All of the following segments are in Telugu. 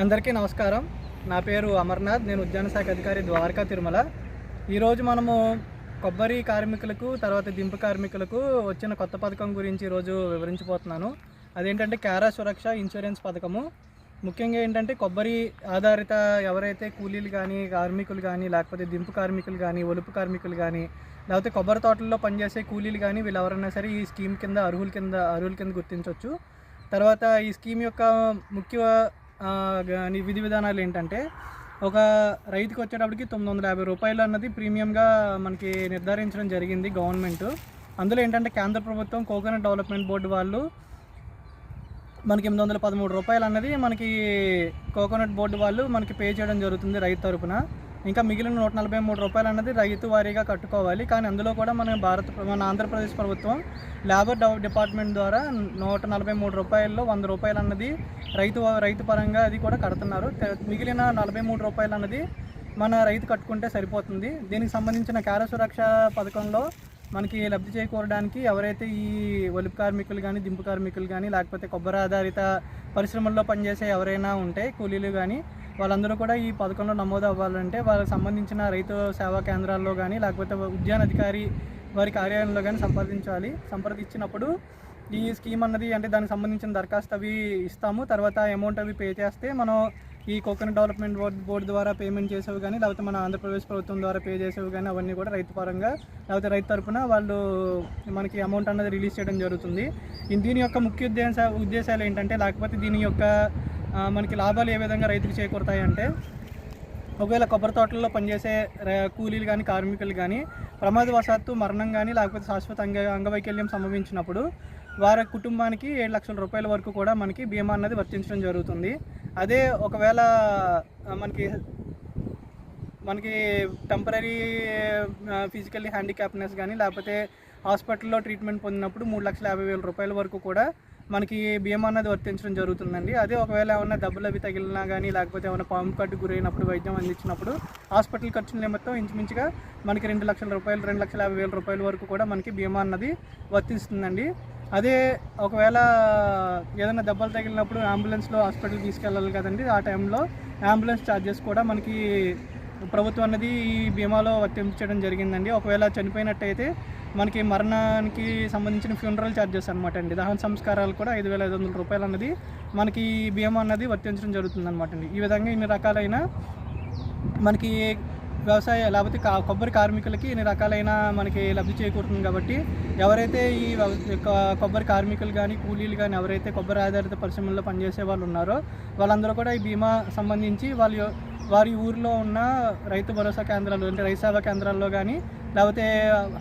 అందరికీ నమస్కారం. నా పేరు అమర్నాథ్. నేను ఉద్యాన శాఖ అధికారి, ద్వారకా తిరుమల. ఈరోజు మనము కొబ్బరి కార్మికులకు, తర్వాత దింపు కార్మికులకు వచ్చిన కొత్త పథకం గురించి ఈరోజు వివరించబోతున్నాను. అదేంటంటే కారా సురక్ష ఇన్సూరెన్స్ పథకము. ముఖ్యంగా ఏంటంటే కొబ్బరి ఆధారిత ఎవరైతే కూలీలు కానీ, కార్మికులు కానీ, లేకపోతే దింపు కార్మికులు కానీ, ఒలుపు కార్మికులు కానీ, లేకపోతే కొబ్బరి తోటల్లో పనిచేసే కూలీలు కానీ, వీళ్ళు ఎవరైనా సరే ఈ స్కీమ్ కింద అర్హుల కింద గుర్తించవచ్చు. తర్వాత ఈ స్కీమ్ యొక్క ముఖ్య విధి విధానాలు ఏంటంటే, ఒక రైతుకి వచ్చేటప్పటికి 950 రూపాయలు అన్నది ప్రీమియంగా మనకి నిర్ధారించడం జరిగింది గవర్నమెంట్. అందులో ఏంటంటే కేంద్ర ప్రభుత్వం కోకోనట్ డెవలప్మెంట్ బోర్డు వాళ్ళు మనకి 813 రూపాయలు అన్నది మనకి కోకోనట్ బోర్డు వాళ్ళు మనకి పే చేయడం జరుగుతుంది రైతు తరపున. ఇంకా మిగిలిన 143 రూపాయలు అన్నది రైతు వారీగా కట్టుకోవాలి. కానీ అందులో కూడా మన ఆంధ్రప్రదేశ్ ప్రభుత్వం లేబర్ డిపార్ట్మెంట్ ద్వారా 143 రూపాయల్లో 100 రూపాయలు అన్నది రైతు పరంగా అది కూడా కడుతున్నారు. మిగిలిన 43 రూపాయలు అన్నది మన రైతు కట్టుకుంటే సరిపోతుంది. దీనికి సంబంధించిన కారా సురక్ష పథకంలో మనకి లబ్ధి చేకూరడానికి ఎవరైతే ఈ ఒలుపు కార్మికులు కానీ, దింపు కార్మికులు కానీ, లేకపోతే కొబ్బరి ఆధారిత పరిశ్రమల్లో పనిచేసే ఎవరైనా ఉంటే కూలీలు కానీ, వాళ్ళందరూ కూడా ఈ పథకంలో నమోదు అవ్వాలంటే వాళ్ళకి సంబంధించిన రైతు సేవా కేంద్రాల్లో కానీ, లేకపోతే ఉద్యాన అధికారి వారి కార్యాలయంలో కానీ సంప్రదించినప్పుడు ఈ స్కీమ్ అన్నది అంటే దానికి సంబంధించిన దరఖాస్తు అవి ఇస్తాము. తర్వాత అమౌంట్ అవి పే చేస్తే మనం ఈ కోకోనట్ డెవలప్మెంట్ బోర్డు ద్వారా పేమెంట్ చేసేవి కానీ, లేకపోతే మన ఆంధ్రప్రదేశ్ ప్రభుత్వం ద్వారా పే చేసేవి కానీ, అవన్నీ కూడా రైతు పరంగా లేకపోతే రైతు తరపున వాళ్ళు మనకి అమౌంట్ అన్నది రిలీజ్ చేయడం జరుగుతుంది. దీని యొక్క ముఖ్య ఉద్దేశాలు ఏంటంటే, లేకపోతే దీని యొక్క మనకి లాభాలు ఏ విధంగా రైతుకు చేకూరుతాయంటే, ఒకవేళ కొబ్బరి తోటల్లో పనిచేసే కూలీలు కానీ, కార్మికులు కానీ ప్రమాదవశాత్తు మరణం కానీ, లేకపోతే శాశ్వత అంగవైకల్యం సంభవించినప్పుడు వారి కుటుంబానికి 7 లక్షల రూపాయల వరకు కూడా మనకి బీమా అన్నది వర్తించడం జరుగుతుంది. అదే ఒకవేళ మనకి టెంపరీ ఫిజికల్లీ హ్యాండిక్యాప్నెస్ కానీ, లేకపోతే హాస్పిటల్లో ట్రీట్మెంట్ పొందినప్పుడు 3,50,000 రూపాయల వరకు కూడా మనకి బీమా అన్నది వర్తించడం జరుగుతుందండి. అదే ఒకవేళ ఏమైనా దెబ్బలు అవి తగిలినా కానీ, లేకపోతే ఏమైనా పాము కట్టు గురైనప్పుడు వైద్యం అందించినప్పుడు హాస్పిటల్ ఖర్చుల నిమిత్తం ఇంచుమించుగా మనకి 2 లక్షల రూపాయలు, 2,50,000 రూపాయల వరకు కూడా మనకి బీమా అన్నది వర్తిస్తుందండి. అదే ఒకవేళ ఏదైనా దెబ్బలు తగిలినప్పుడు అంబులెన్స్లో హాస్పిటల్ తీసుకెళ్ళాలి కదండి, ఆ టైంలో అంబులెన్స్ ఛార్జెస్ కూడా మనకి ప్రభుత్వం అన్నది ఈ బీమాలో వర్తించడం జరిగిందండి. ఒకవేళ చనిపోయినట్టయితే మనకి మరణానికి సంబంధించిన ఫ్యూనరల్ ఛార్జెస్ అనమాట అండి, దహన సంస్కారాలు కూడా 5,500 రూపాయలు అన్నది మనకి బీమా అన్నది వర్తించడం జరుగుతుంది అనమాట అండి. ఈ విధంగా ఇన్ని రకాలైన మనకి వ్యవసాయ లేకపోతే కొబ్బరి కార్మికులకి ఇన్ని రకాలైన మనకి లబ్ధి చేకూరుతుంది. కాబట్టి ఎవరైతే ఈ కొబ్బరి కార్మికులు కానీ, కూలీలు కానీ ఎవరైతే కొబ్బరి ఆధారిత పరిశ్రమల్లో పనిచేసే వాళ్ళు ఉన్నారో వాళ్ళందరూ కూడా ఈ బీమా సంబంధించి వారి ఊరిలో ఉన్న రైతు భరోసా కేంద్రాలు అంటే రైతు సేవా కేంద్రాల్లో కానీ, లేకపోతే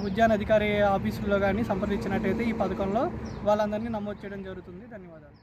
ఉద్యాన అధికారి ఆఫీసుల్లో కానీ సంప్రదించినట్టయితే ఈ పథకంలో వాళ్ళందరినీ నమోదు చేయడం జరుగుతుంది. ధన్యవాదాలు.